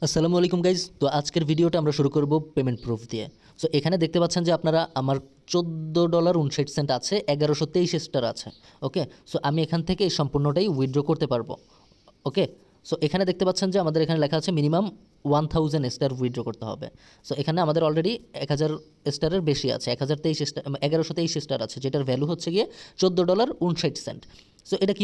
আসসালামু আলাইকুম গাইজ। তো আজকের ভিডিওটা আমরা শুরু করব পেমেন্ট প্রুফ দিয়ে। সো এখানে দেখতে পাচ্ছেন যে আপনারা আমার $14.59 আছে, 1123 স্টার আছে। ওকে, সো আমি এখান থেকে এই সম্পূর্ণটাই উইথড্র করতে পারবো। ওকে, সো এখানে দেখতে পাচ্ছেন যে আমাদের এখানে লেখা আছে মিনিমাম 1000 স্টার উইথড্র করতে হবে। সো এখানে আমাদের অলরেডি 1000 স্টারের বেশি আছে, 1023 স্টার, 1123 স্টার আছে, যেটার ভ্যালু হচ্ছে গিয়ে $14.59। সো এটা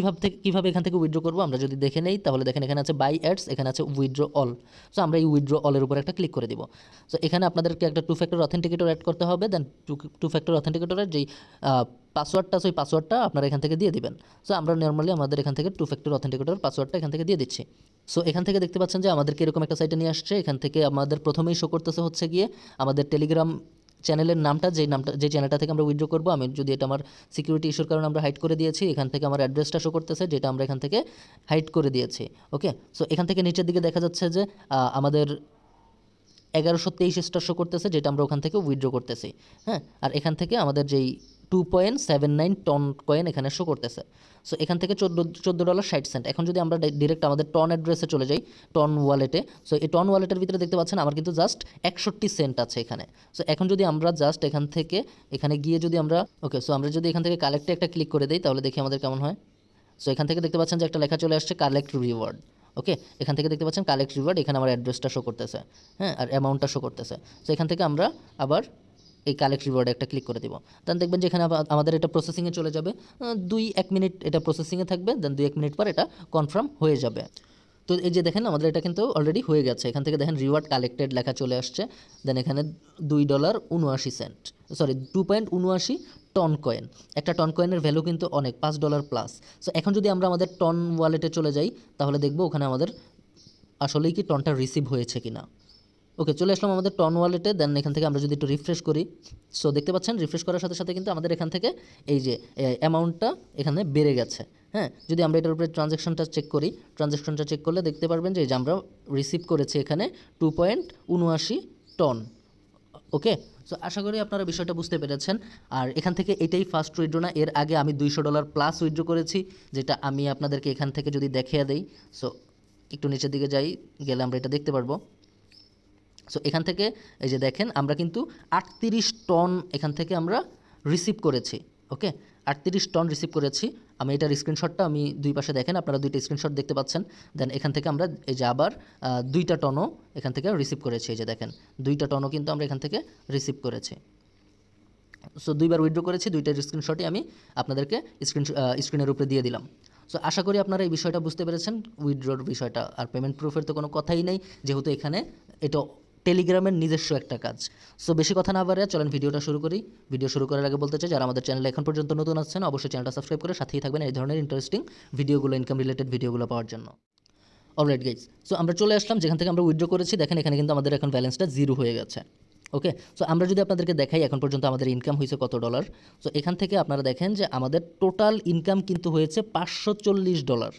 কীভাবে এখান থেকে উইথড্র করবো আমরা যদি দেখে নেই, তাহলে দেখেন এখানে আছে বাই অ্যাডস, এখানে আছে উইথড্র অল। সো আমরা এই উইথড্র অলের উপর একটা ক্লিক করে দিব। সো এখানে আপনাদেরকে একটা 2 ফ্যাক্টর অথেন্টিকেটর অ্যাড করতে হবে। দেন 2 ফ্যাক্টর অথেন্টিকেটরের যেই পাসওয়ার্ডটা আছে ওই পাসওয়ার্ডটা আপনারা এখান থেকে দিয়ে দিবেন। সো আমরা নর্মালি আমাদের এখান থেকে 2 ফ্যাক্টর অথেন্টিকেটর পাসওয়ার্ডটা এখান থেকে দিয়ে দিচ্ছি। সো এখান থেকে দেখতে পাচ্ছেন যে আমাদেরকে এরকম একটা সাইটে নিয়ে আসছে। এখান থেকে আমাদের প্রথমেই শো করতেছে হচ্ছে গিয়ে আমাদের টেলিগ্রাম চ্যানেলের নামটা, যে চ্যানেলটা থেকে আমরা উইথড্র করবো। আমি যদি এটা আমার সিকিউরিটি ইস্যুর কারণে আমরা হাইড করে দিয়েছি, এখান থেকে আমার অ্যাড্রেসটা শো করতেছে, যেটা আমরা এখান থেকে হাইড করে দিয়েছি। ওকে, সো এখান থেকে নিচের দিকে দেখা যাচ্ছে যে আমাদের 1123 স্টার শো করতেছে, যেটা আমরা ওখান থেকে উইথড্র করতেছি। হ্যাঁ, আর এখান থেকে আমাদের যেই 2.79 টন কয়েন এখানে শো করতেছে। সো এখান থেকে $14.60। এখন যদি আমরা ডিরেক্ট আমাদের টন অ্যাড্রেসে চলে যাই, টন ওয়ালেটে, সো এই টন ওয়ালেটের ভিতরে দেখতে পাচ্ছেন আমার কিন্তু জাস্ট 61 সেন্ট আছে এখানে। সো এখন যদি আমরা জাস্ট এখান থেকে এখানে গিয়ে যদি আমরা সো আমরা যদি এখান থেকে কালেক্টে একটা ক্লিক করে দিই, তাহলে দেখি আমাদের কেমন হয়। সো এখান থেকে দেখতে পাচ্ছেন যে একটা লেখা চলে আসছে কালেক্ট রিওয়ার্ড। ওকে, এখান থেকে দেখতে পাচ্ছেন কালেক্ট রিওয়ার্ড, এখানে আমার অ্যাড্রেসটা শো করতেছে। হ্যাঁ, আর অ্যামাউন্টটা শো করতেছে। সো এখান থেকে আমরা আবার এই কালেক্ট রিওয়ার্ডে একটা ক্লিক করে দিব। দেন দেখবেন যে এখানে আমাদের এটা প্রসেসিংয়ে চলে যাবে। 2-1 মিনিট এটা প্রসেসিংয়ে থাকবে। দেন 2-1 মিনিট পর এটা কনফার্ম হয়ে যাবে। তো এই যে দেখেন আমাদের এটা কিন্তু অলরেডি হয়ে গেছে। এখান থেকে দেখেন রিওয়ার্ড কালেক্টেড লেখা চলে আসছে। দেন এখানে $2.79, সরি 2.79 টন কয়েন। একটা টন কয়েনের ভ্যালু কিন্তু অনেক, $5 প্লাস। সো এখন যদি আমরা আমাদের টন ওয়ালেটে চলে যাই, তাহলে দেখব ওখানে আমাদের আসলেই কি টনটা রিসিভ হয়েছে কিনা। ওকে, চলে আসলাম আমাদের টন ওয়ালেটে। দেন এখান থেকে আমরা যদি একটু রিফ্রেশ করি, সো দেখতে পাচ্ছেন রিফ্রেশ করার সাথে সাথে কিন্তু আমাদের এখান থেকে এই যে অ্যামাউন্টটা এখানে বেড়ে গেছে। হ্যাঁ, যদি আমরা এটার উপরে ট্রানজ্যাকশনটা চেক করলে দেখতে পারবেন যে এই যে আমরা রিসিভ করেছি এখানে 2.79 টন। ওকে, সো আশা করি আপনারা বিষয়টা বুঝতে পেরেছেন। আর এখান থেকে এটাই ফার্স্ট উইথড্র না, এর আগে আমি $200 প্লাস উইথড্র করেছি, যেটা আমি আপনাদেরকে এখান থেকে যদি দেখিয়ে দেই। সো একটু নিচের দিকে যাই, গেলে আমরা এটা দেখতে পারবো। সো এখান থেকে এই যে দেখেন আমরা কিন্তু 38 টন এখান থেকে আমরা রিসিভ করেছি। ওকে, 38 টন রিসিভ করেছি। আমি এটার স্ক্রিনশটটা আমি দুই পাশে দেখেন, আপনারা দুইটা স্ক্রিনশট দেখতে পাচ্ছেন। দেন এখান থেকে আমরা এই যে আবার 2টা টনও এখান থেকে রিসিভ করেছি। এই যে দেখেন 2টা টনও কিন্তু আমরা এখান থেকে রিসিভ করেছি। সো 2বার উইথড্র করেছি, 2টার স্ক্রিনশটই আমি আপনাদেরকে স্ক্রিনের উপরে দিয়ে দিলাম। সো আশা করি আপনারা এই বিষয়টা বুঝতে পেরেছেন, উইথড্রর বিষয়টা। আর পেমেন্ট প্রুফের তো কোনো কথাই নেই, যেহেতু এখানে এটা টেলিগ্রামের নিজস্ব একটা কাজ। সো বেশি কথা না বাড়িয়ে চলেন ভিডিওটা শুরু করি। ভিডিও শুরু করার আগে বলতে চাই, যারা আমাদের চ্যানেলে এখন পর্যন্ত নতুন আছেন, অবশ্যই চ্যানেলটা সাবস্ক্রাইব করে সাথেই থাকবেন এই ধরনের ইন্টারেস্টিং ভিডিওগুলো, ইনকাম রিলেটেড ভিডিওগুলো পাওয়ার জন্য। অলরাইট গাইজ, সো আমরা চলে আসলাম যেখান থেকে আমরা উইথড্র করেছি। দেখেন এখানে কিন্তু আমাদের এখন ব্যালেন্সটা 0 হয়ে গেছে। ওকে, সো আমরা যদি আপনাদেরকে দেখাই এখন পর্যন্ত আমাদের ইনকাম হয়েছে কত ডলার। সো এখান থেকে আপনারা দেখেন যে আমাদের টোটাল ইনকাম কিন্তু হয়েছে $540।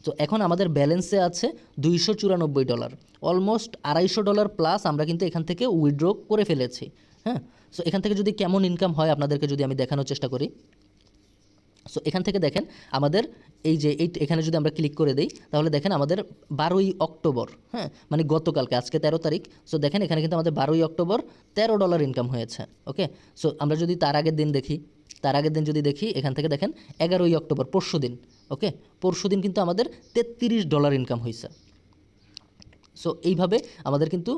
তো এখন আমাদের ব্যালেন্সে আছে $294, অলমোস্ট $250 প্লাস আমরা কিন্তু এখান থেকে উইথড্র করে ফেলেছি। হ্যাঁ, সো এখান থেকে যদি কেমন ইনকাম হয় আপনাদেরকে যদি আমি দেখানোর চেষ্টা করি। সো এখান থেকে দেখেন আমাদের এই যে এখানে যদি আমরা ক্লিক করে দিই, তাহলে দেখেন আমাদের 12ই অক্টোবর, হ্যাঁ মানে গতকালকে, আজকে 13 তারিখ। সো দেখেন এখানে কিন্তু আমাদের 12ই অক্টোবর $13 ইনকাম হয়েছে। ওকে, সো আমরা যদি তার আগের দিন যদি দেখি, এখান থেকে দেখেন 11ই অক্টোবর, পরশু দিন। ওকে, পরশু দিন কিন্তু আমাদের $33 ইনকাম হয়েছে। সো এইভাবে আমাদের কিন্তু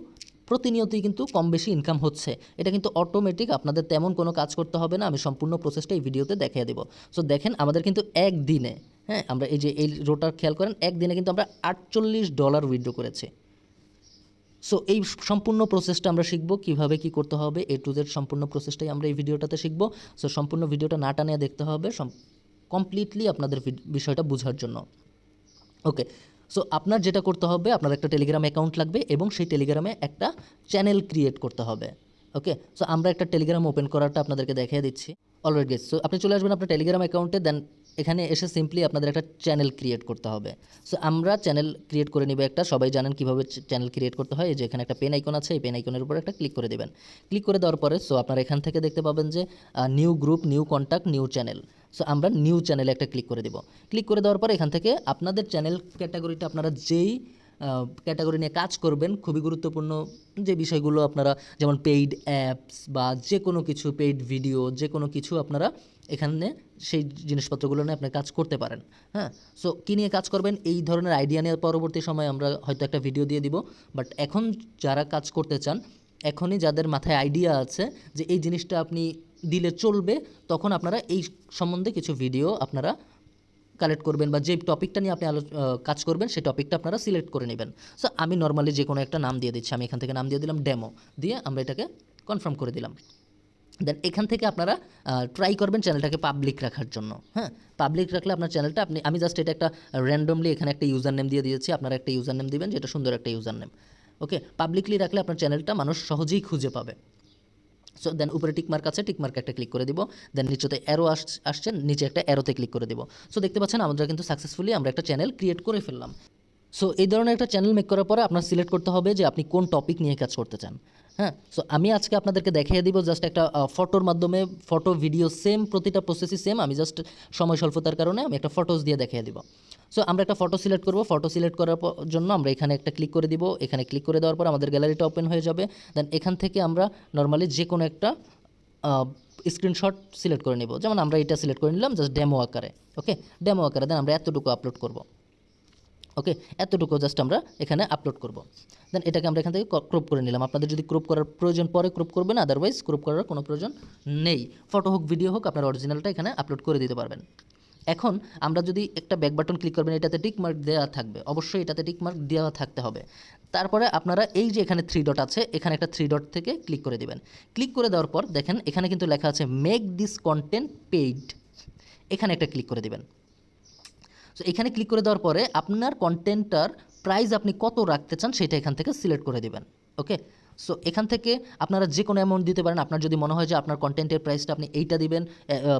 প্রতিনিয়তই কিন্তু কম বেশি ইনকাম হচ্ছে। এটা কিন্তু অটোমেটিক, আপনাদের তেমন কোনো কাজ করতে হবে না। আমি সম্পূর্ণ প্রসেসটা এই ভিডিওতে দেখিয়ে দেবো। সো দেখেন আমাদের কিন্তু একদিনে, হ্যাঁ আমরা এই যে এই রোটা খেয়াল করেন, একদিনে কিন্তু আমরা $48 উইথড্র করেছি। সো এই সম্পূর্ণ প্রসেসটা আমরা শিখবো কীভাবে কী করতে হবে, A to Z সম্পূর্ণ প্রসেসটাই আমরা এই ভিডিওটাতে শিখবো। সো সম্পূর্ণ ভিডিওটা না টানিয়ে দেখতে হবে কমপ্লিটলি আপনাদের বিষয়টা বোঝার জন্য। ওকে, সো আপনার যেটা করতে হবে, আপনার একটা টেলিগ্রাম অ্যাকাউন্ট লাগবে এবং সেই টেলিগ্রামে একটা চ্যানেল ক্রিয়েট করতে হবে। ওকে, সো আমরা একটা টেলিগ্রাম ওপেন করাটা আপনাদেরকে দেখিয়ে দিচ্ছি। অলরেডি গেস, সো আপনি চলে আসবেন আপনার টেলিগ্রাম অ্যাকাউন্টে। দেন এখানে এসে সিম্পলি আপনাদের একটা চ্যানেল ক্রিয়েট করতে হবে। সো আমরা চ্যানেল ক্রিয়েট করে নিব একটা, সবাই জানেন কীভাবে চ্যানেল ক্রিয়েট করতে হয়। যে এখানে একটা পেন আইকন আছে, এই পেন আইকনের উপর একটা ক্লিক করে দেবেন। ক্লিক করে দেওয়ার পরে সো আপনারা এখান থেকে দেখতে পাবেন যে new group, new contact, new channel. So আমরা নিউ চ্যানেলে একটা ক্লিক করে দেব। ক্লিক করে দেওয়ার পরে এখান থেকে আপনাদের চ্যানেল ক্যাটাগরিটা আপনারা যেই ক্যাটাগরি নিয়ে কাজ করবেন, খুবই গুরুত্বপূর্ণ যে বিষয়গুলো আপনারা, যেমন পেইড অ্যাপস বা যে কোনো কিছু, পেইড ভিডিও, যে কোনো কিছু আপনারা এখানে সেই জিনিসপত্রগুলো নিয়ে আপনি কাজ করতে পারেন। হ্যাঁ, সো কী নিয়ে কাজ করবেন এই ধরনের আইডিয়া নিয়ে পরবর্তী সময় আমরা হয়তো একটা ভিডিও দিয়ে দিব। বাট এখন যারা কাজ করতে চান, এখনই যাদের মাথায় আইডিয়া আছে যে এই জিনিসটা আপনি দিলে চলবে, তখন আপনারা এই সম্বন্ধে কিছু ভিডিও আপনারা কালেক্ট করবেন বা যে টপিকটা নিয়ে আপনি কাজ করবেন সেই টপিকটা আপনারা সিলেক্ট করে নেবেন। সো আমি নর্মালি যে কোনো একটা নাম দিয়ে দিচ্ছি, আমি এখান থেকে নাম দিয়ে দিলাম ডেমো, দিয়ে আমরা এটাকে কনফার্ম করে দিলাম। দেন এখান থেকে আপনারা ট্রাই করবেন চ্যানেলটাকে পাবলিক রাখার জন্য। হ্যাঁ, পাবলিক রাখলে আপনার চ্যানেলটা আমি জাস্ট এটা একটা র্যান্ডমলি এখানে একটা ইউজার নেম দিয়ে দিয়েছি, আপনারা একটা ইউজার নেম দিবেন যেটা সুন্দর একটা ইউজার নেম। ওকে, পাবলিকলি রাখলে আপনার চ্যানেলটা মানুষ সহজেই খুঁজে পাবে। সো দেন উপরে টিকমার্ক আছে, টিকমার্ক একটা ক্লিক করে দিব। দেন নিচেতে অ্যারো আসছে, নিচে একটা অ্যারোতে ক্লিক করে দিব। সো দেখতে পাচ্ছেন আমরা কিন্তু সাকসেসফুলি আমরা একটা চ্যানেল ক্রিয়েট করে ফেললাম। সো এই ধরনের একটা চ্যানেল মেক করার পরে আপনার সিলেক্ট করতে হবে যে আপনি কোন টপিক নিয়ে কাজ করতে চান। হ্যাঁ, সো আমি আজকে আপনাদেরকে দেখিয়ে দিব জাস্ট একটা ফটোর মাধ্যমে, ফটো ভিডিও সেম, প্রতিটা প্রসেসই সেম, আমি জাস্ট সময় স্বল্পতার কারণে আমি একটা ফটোস দিয়ে দেখিয়ে দিব। সো আমরা একটা ফটো সিলেক্ট করব, ফটো সিলেক্ট করার জন্য আমরা এখানে একটা ক্লিক করে দিব। এখানে ক্লিক করে দেওয়ার পর আমাদের গ্যালারিটা ওপেন হয়ে যাবে। দেন এখান থেকে আমরা নর্মালি যে কোনো একটা স্ক্রিনশট সিলেক্ট করে নেব, যেমন আমরা এটা সিলেক্ট করে নিলাম জাস্ট ডেমো আকারে। ওকে, ডেমো আকারে দেন আমরা এতটুকু আপলোড করব। ওকে, এতটুকু জাস্ট আমরা এখানে আপলোড করব। দেন এটাকে আমরা এখান থেকে ক্রপ করে নিলাম। আপনাদের যদি ক্রপ করার প্রয়োজন পরে ক্রপ করবেন, আদারওয়াইজ ক্রপ করার কোনো প্রয়োজন নেই। ফটো হোক, ভিডিও হোক, আপনার অরিজিনালটা এখানে আপলোড করে দিতে পারবেন। এখন আমরা যদি একটা ব্যাক বাটন ক্লিক করবেন, এটাতে টিক মার্ক দেওয়া থাকবে, অবশ্যই এটাতে টিক মার্ক দেওয়া থাকতে হবে। তারপরে আপনারা এই যে এখানে 3 ডট আছে, এখানে একটা 3 ডট থেকে ক্লিক করে দিবেন। ক্লিক করে দেওয়ার পর দেখেন এখানে কিন্তু লেখা আছে মেক দিস কন্টেন্ট পেইড, এখানে একটা ক্লিক করে দিবেন। সো এখানে ক্লিক করে দেওয়ার পরে আপনার কন্টেন্টটার প্রাইস আপনি কত রাখতে চান সেটা এখান থেকে সিলেক্ট করে দিবেন। ওকে, সো এখান থেকে আপনারা যে কোনো অ্যামাউন্ট দিতে পারেন। আপনার যদি মনে হয় যে আপনার কন্টেন্টের প্রাইসটা আপনি এইটা দিবেন,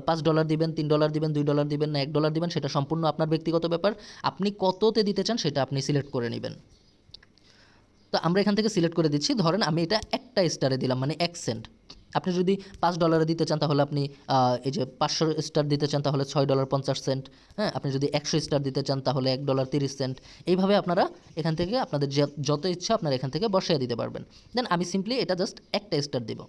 $5 দিবেন, $3 দিবেন, $2 দিবেন না $1 দিবেন, সেটা সম্পূর্ণ আপনার ব্যক্তিগত ব্যাপার। আপনি কততে দিতে চান সেটা আপনি সিলেক্ট করে নেবেন। তো আমরা এখান থেকে সিলেক্ট করে দিচ্ছি, ধরেন আমি এটা একটা স্টারে দিলাম, মানে 1 সেন্ট। আপনি যদি $5 দিতে চান তাহলে আপনি এই যে 500 স্টার দিতে চান তাহলে $6.50। হ্যাঁ, আপনি যদি 100 স্টার দিতে চান তাহলে $1.30। এইভাবে আপনারা এখান থেকে আপনাদের যত ইচ্ছা আপনারা এখান থেকে বসিয়ে দিতে পারবেন। দেন আমি সিম্পলি এটা জাস্ট একটা স্টার দিব।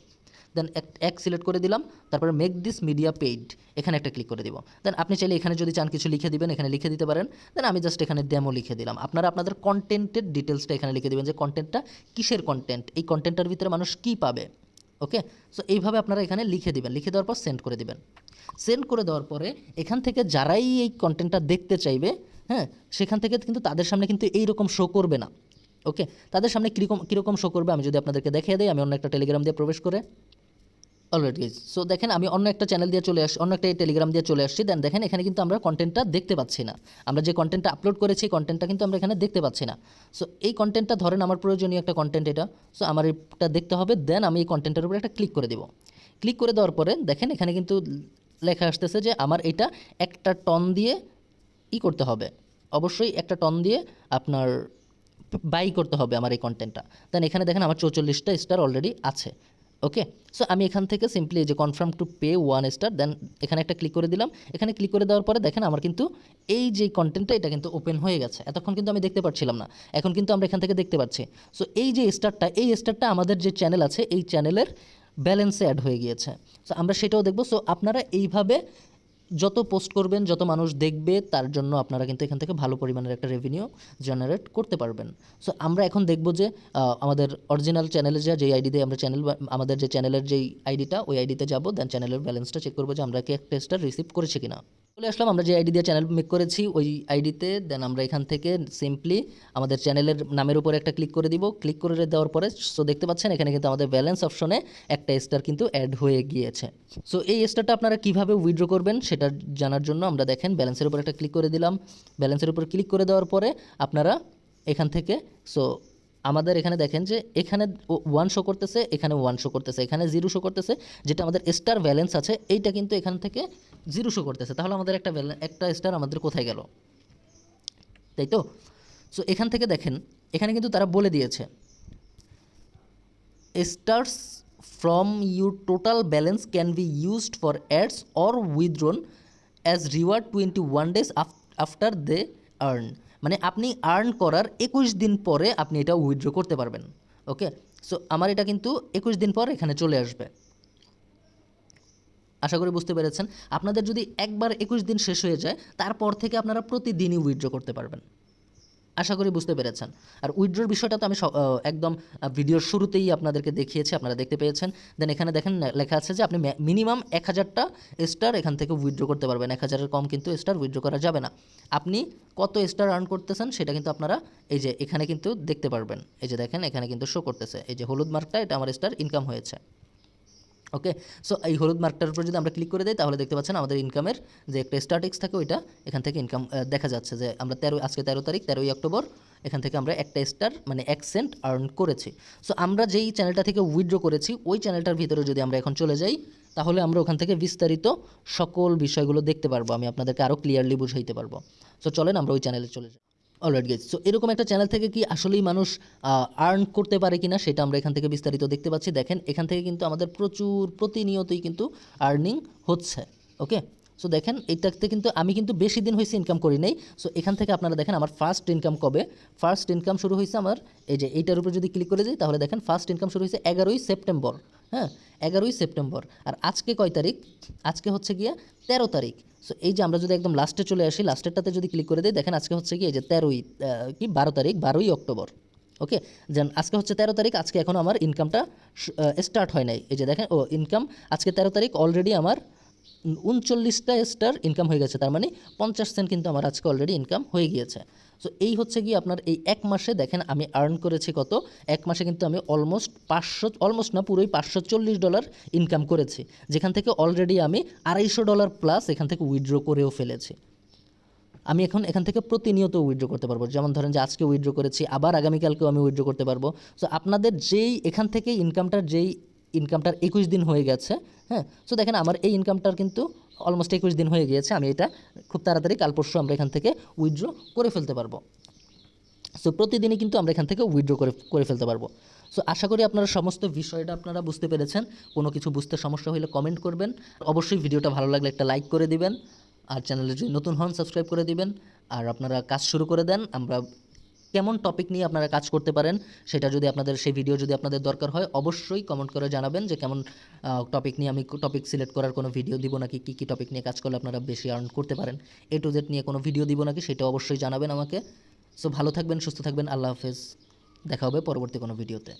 দেন এক সিলেক্ট করে দিলাম। তারপরে মেক দিস মিডিয়া পেইড, এখানে একটা ক্লিক করে দিব। দেন আপনি চাইলে এখানে যদি চান কিছু লিখে দিবেন, এখানে লিখে দিতে পারেন। দেন আমি জাস্ট এখানে ডেমো লিখে দিলাম। আপনারা আপনাদের কন্টেন্টের ডিটেলসটা এখানে লিখে দিবেন যে কন্টেন্টটা কিসের কন্টেন্ট, এই কন্টেন্টটার ভিতরে মানুষ কী পাবে। ওকে, সো এইভাবে আপনারা এখানে লিখে দিবেন। লিখে দেওয়ার পর সেন্ড করে দিবেন। সেন্ড করে দেওয়ার পরে এখান থেকে যারাই এই কন্টেন্টটা দেখতে চাইবে, হ্যাঁ, সেখান থেকে কিন্তু তাদের সামনে কিন্তু এইরকম শো করবে না। ওকে, তাদের সামনে কীরকম শো করবে আমি যদি আপনাদেরকে দেখিয়ে দিই। আমি অন্য একটা টেলিগ্রাম দিয়ে প্রবেশ করে অলরেডি গাইজ, সো দেখেন আমি অন্য একটা চ্যানেল দিয়ে চলে আসছি, অন্য একটা টেলিগ্রাম দিয়ে চলে আসছি। দেন দেখেন এখানে কিন্তু আমরা কন্টেন্টটা দেখতে পাচ্ছি না। আমরা যে কন্টেন্টটা আপলোড করেছি কন্টেন্টটা কিন্তু আমরা এখানে দেখতে পাচ্ছি না। সো এই কন্টেন্টটা ধরেন আমার প্রয়োজনীয় একটা কন্টেন্ট এটা, সো আমার এটা দেখতে হবে। দেন আমি এই কন্টেন্টের উপরে একটা ক্লিক করে দেবো। ক্লিক করে দেওয়ার পরে দেখেন এখানে কিন্তু লেখা আসতেছে যে আমার এটা একটা টন দিয়ে করতে হবে, অবশ্যই একটা টন দিয়ে আপনার বাই করতে হবে আমার এই কন্টেন্টটা। দেন এখানে দেখেন আমার 44টা স্টার অলরেডি আছে। ওকে, সো আমি এখান থেকে সিম্পলি যে কনফার্ম টু পে 1 স্টার, দেন এখানে একটা ক্লিক করে দিলাম। এখানে ক্লিক করে দেওয়ার পরে দেখেন আমার কিন্তু এই যে কন্টেন্টটা এটা কিন্তু ওপেন হয়ে গেছে। এতক্ষণ কিন্তু আমি দেখতে পাচ্ছিলাম না, এখন কিন্তু আমরা এখান থেকে দেখতে পাচ্ছি। সো এই যে স্টারটা, এই স্টারটা আমাদের যে চ্যানেল আছে এই চ্যানেলের ব্যালেন্সে অ্যাড হয়ে গিয়েছে। সো আমরা সেটাও দেখব। সো আপনারা এইভাবে যত পোস্ট করবেন, যত মানুষ দেখবে, তার জন্য আপনারা কিন্তু এখান থেকে ভালো পরিমাণের একটা রেভিনিউ জেনারেট করতে পারবেন। সো আমরা এখন দেখব যে আমাদের অরিজিনাল চ্যানেলে যে আইডি দিয়ে আমরা আমাদের যে চ্যানেলের যেই আইডিটা, ওই আইডিতে যাব। দেন চ্যানেলের ব্যালেন্সটা চেক করবো যে আমরা কি একটা স্টার রিসিভ করেছি কিনা। চলে আসলাম আমরা যে আইডি দিয়ে চ্যানেল মেক করেছি ওই আইডিতে। দেন আমরা এখান থেকে সিম্পলি আমাদের চ্যানেলের নামের উপরে একটা ক্লিক করে দিব। ক্লিক করে দেওয়ার পরে সো দেখতে পাচ্ছেন এখানে কিন্তু আমাদের ব্যালেন্স অপশনে একটা স্টার কিন্তু অ্যাড হয়ে গিয়েছে। সো এই স্টারটা আপনারা কীভাবে উইথড্র করবেন সেটা জানার জন্য আমরা দেখেন ব্যালেন্সের উপর একটা ক্লিক করে দিলাম। ব্যালেন্সের উপর ক্লিক করে দেওয়ার পরে আপনারা এখান থেকে সো আমাদের এখানে দেখেন যে এখানে 1 শো করতেছে, এখানে 1 শো করতেছে, এখানে 0 শো করতেছে। যেটা আমাদের স্টার ব্যালেন্স আছে এইটা কিন্তু এখান থেকে 0 শো করতেছে। তাহলে আমাদের একটা স্টার আমাদের কোথায় গেল, তাই তো? সো এখান থেকে দেখেন এখানে কিন্তু তারা বলে দিয়েছে stars from your total balance can be used for ads or withdrawn as reward 21 days after they earn. মানে আপনি আর্ন করার 21 দিন পরে আপনি এটা উইথড্র করতে পারবেন। ওকে, সো আমার এটা কিন্তু 21 দিন পর এখানে চলে আসবে। আশা করি বুঝতে পেরেছেন। আপনাদের যদি একবার 21 দিন শেষ হয়ে যায়, তারপর থেকে আপনারা প্রতিদিনই উইথড্র করতে পারবেন। আশা করি বুঝতে পেরেছেন। আর উইথড্রর বিষয়টা তো আমি একদম ভিডিওর শুরুতেই আপনাদেরকে দেখিয়েছি, আপনারা দেখতে পেয়েছেন। দেন এখানে দেখেন লেখা আছে যে আপনি মিনিমাম 1000টা স্টার এখান থেকে উইথড্র করতে পারবেন। 1000-এর কম কিন্তু স্টার উইথড্র করা যাবে না। আপনি কত স্টার আর্ন করতেছেন সেটা কিন্তু আপনারা এই যে এখানে কিন্তু দেখতে পারবেন। এই যে দেখেন এখানে কিন্তু শো করতেছে, এই যে হলুদ মার্কটা, এটা আমার স্টার ইনকাম হয়েছে। ওকে, সো এই হলুদ মার্কটার উপর যদি আমরা ক্লিক করে দিই, তাহলে দেখতে পাচ্ছেন আমাদের ইনকামের যে একটা স্ট্যাটিক্স থাকে, ওইটা এখান থেকে ইনকাম দেখা যাচ্ছে যে আমরা আজকে 13 তারিখ 13ই অক্টোবর, এখান থেকে আমরা একটা স্টার মানে 1 সেন্ট আর্ন করেছি। সো আমরা যেই চ্যানেলটা থেকে উইথড্র করেছি ওই চ্যানেলটার ভিতরে যদি আমরা এখন চলে যাই, তাহলে আমরা ওখান থেকে বিস্তারিত সকল বিষয়গুলো দেখতে পারবো, আমি আপনাদেরকে আরও ক্লিয়ারলি বুঝাইতে পারবো। সো চলেন আমরা ওই চ্যানেলে চলে যাই। অলরাইট গাইস, সো এরকম একটা চ্যানেল থেকে কি আসলেই মানুষ আর্ন করতে পারে কিনা সেটা আমরা এখান থেকে বিস্তারিত দেখতে পাচ্ছি। দেখেন এখান থেকে কিন্তু আমাদের প্রচুর প্রতিনিয়তই কিন্তু আর্নিং হচ্ছে। ওকে, সো দেখেন এটাতে কিন্তু আমি কিন্তু বেশি দিন হয়েছে ইনকাম করি নাই। সো এখান থেকে আপনারা দেখেন আমার ফার্স্ট ইনকাম কবে, ফার্স্ট ইনকাম শুরু হয়েছে আমার এই যে এইটার উপর যদি ক্লিক করে দিই, তাহলে দেখেন ফার্স্ট ইনকাম শুরু হয়েছে 11ই সেপ্টেম্বর। হ্যাঁ, 11ই সেপ্টেম্বর। আর আজকে কয় তারিখ? আজকে হচ্ছে গিয়া 13 তারিখ। সো এই যে আমরা যদি একদম লাস্টে চলে আসি, লাস্টেরটাতে যদি ক্লিক করে দিই, দেখেন আজকে হচ্ছে কি এই যে 12 তারিখ 12ই অক্টোবর। ওকে, যেন আজকে হচ্ছে 13 তারিখ, আজকে এখনও আমার ইনকামটা স্টার্ট হয় নাই। এই যে দেখেন ইনকাম আজকে 13 তারিখ, অলরেডি আমার 39টা স্টার ইনকাম হয়ে গেছে, তার মানে 50 সেন্ট কিন্তু আমার আজকে অলরেডি ইনকাম হয়ে গিয়েছে। সো এই হচ্ছে কি আপনার এই এক মাসে দেখেন আমি আর্ন করেছি কত, এক মাসে কিন্তু আমি অলমোস্ট না পুরোই $540 ইনকাম করেছি, যেখান থেকে অলরেডি আমি $250 প্লাস এখান থেকে উইথড্র করেও ফেলেছি। আমি এখন এখান থেকে প্রতিনিয়ত উইথড্র করতে পারবো, যেমন ধরেন যে আজকে উইথড্র করেছি, আবার আগামীকালকেও আমি উইথড্র করতে পারবো। সো আপনাদের এখান থেকে ইনকামটার 21 দিন হয়ে গেছে। হ্যাঁ, সো দেখেন আমার এই ইনকামটার কিন্তু অলমোস্ট 21 দিন হয়ে গিয়েছে। আমি এটা খুব তাড়াতাড়ি কাল পরশু আমরা এখান থেকে উইথড্র করে ফেলতে পারবো। সো প্রতিদিনই কিন্তু আমরা এখান থেকে উইথড্র করে ফেলতে পারবো। সো আশা করি আপনারা সমস্ত বিষয়টা আপনারা বুঝতে পেরেছেন। কোনো কিছু বুঝতে সমস্যা হলে কমেন্ট করবেন। অবশ্যই ভিডিওটা ভালো লাগলে একটা লাইক করে দিবেন, আর চ্যানেলে যদি নতুন হন সাবস্ক্রাইব করে দিবেন। আর আপনারা কাজ শুরু করে দেন। আমরা কেমন টপিক নিয়ে আপনারা কাজ করতে পারেন সেটা যদি সেই ভিডিও যদি আপনাদের দরকার হয়, অবশ্যই কমেন্ট করে জানাবেন যে কেমন টপিক নিয়ে আমি টপিক সিলেক্ট করার কোনো ভিডিও দিব নাকি, কী টপিক নিয়ে কাজ করলে আপনারা বেশি আর্ন করতে পারেন, A to Z নিয়ে কোনো ভিডিও দিব নাকি, সেটা অবশ্যই জানাবেন আমাকে। সো ভালো থাকবেন, সুস্থ থাকবেন, আল্লাহ হাফেজ, দেখা হবে পরবর্তী কোনো ভিডিওতে।